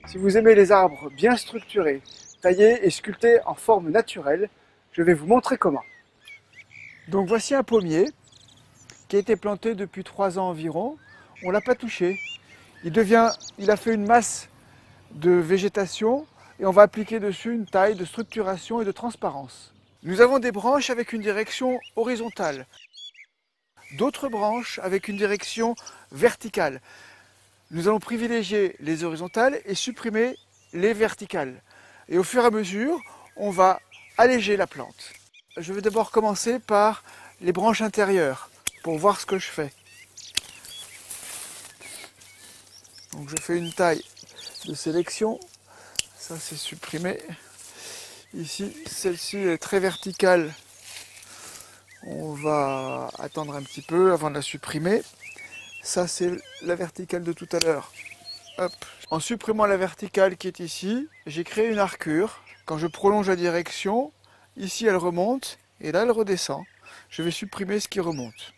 Si vous aimez les arbres bien structurés, taillés et sculptés en forme naturelle, je vais vous montrer comment. Donc voici un pommier qui a été planté depuis 3 ans environ. On ne l'a pas touché. Il a fait une masse de végétation et on va appliquer dessus une taille de structuration et de transparence. Nous avons des branches avec une direction horizontale, d'autres branches avec une direction verticale. Nous allons privilégier les horizontales et supprimer les verticales. Et au fur et à mesure, on va alléger la plante. Je vais d'abord commencer par les branches intérieures pour voir ce que je fais. Donc je fais une taille de sélection. Ça c'est supprimé. Ici, celle-ci est très verticale. On va attendre un petit peu avant de la supprimer. Ça, c'est la verticale de tout à l'heure. En supprimant la verticale qui est ici, j'ai créé une arcure. Quand je prolonge la direction, ici elle remonte et là elle redescend. Je vais supprimer ce qui remonte.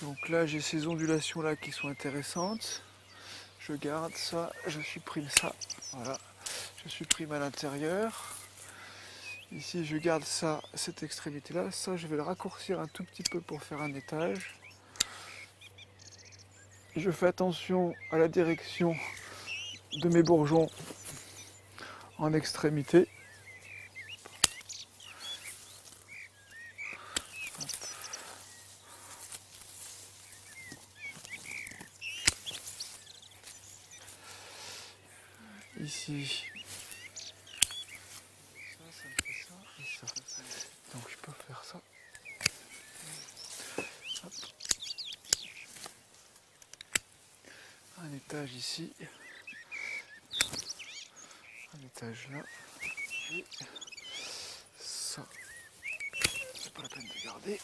Donc là, j'ai ces ondulations là qui sont intéressantes. Je garde ça, je supprime ça. Voilà, je supprime à l'intérieur. Ici, je garde ça, cette extrémité là. Ça, je vais le raccourcir un tout petit peu pour faire un étage. Je fais attention à la direction de mes bourgeons en extrémité. Ici, ça me fait ça et ça. Donc je peux faire ça. Hop. Un étage ici, un étage là, et ça, c'est pas la peine de garder.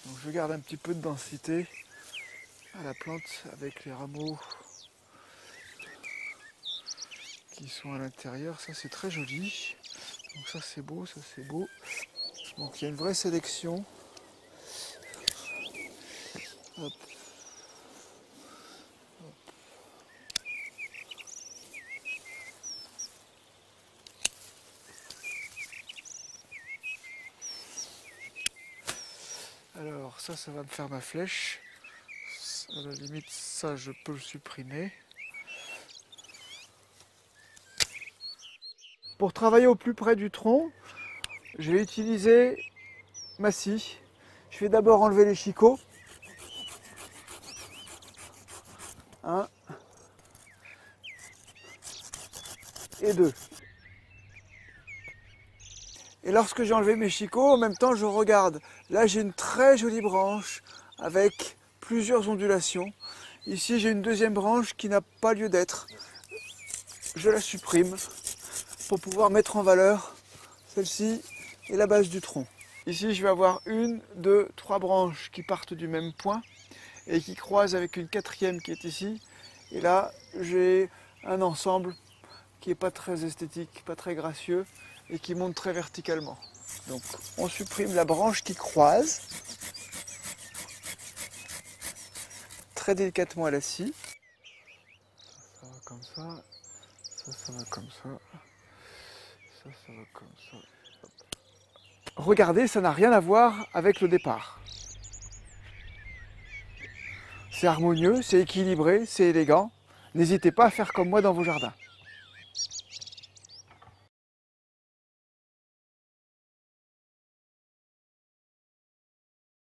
Donc je garde un petit peu de densité à la plante avec les rameaux qui sont à l'intérieur. Ça c'est très joli. Donc ça c'est beau, ça c'est beau. Donc il y a une vraie sélection. Hop. Alors ça va me faire ma flèche. À la limite, ça je peux le supprimer. Pour travailler au plus près du tronc, je vais utiliser ma scie. Je vais d'abord enlever les chicots. 1 et 2. Et lorsque j'ai enlevé mes chicots, en même temps je regarde. Là j'ai une très jolie branche avec plusieurs ondulations. Ici j'ai une deuxième branche qui n'a pas lieu d'être. Je la supprime pour pouvoir mettre en valeur celle-ci et la base du tronc. Ici je vais avoir 1, 2, 3 branches qui partent du même point et qui croisent avec une quatrième qui est ici. Et là j'ai un ensemble qui n'est pas très esthétique, pas très gracieux et qui monte très verticalement. Donc on supprime la branche qui croise très délicatement à la scie. Ça va comme ça, ça va comme ça, ça va comme ça. Hop. Regardez, ça n'a rien à voir avec le départ. C'est harmonieux, c'est équilibré, c'est élégant. N'hésitez pas à faire comme moi dans vos jardins.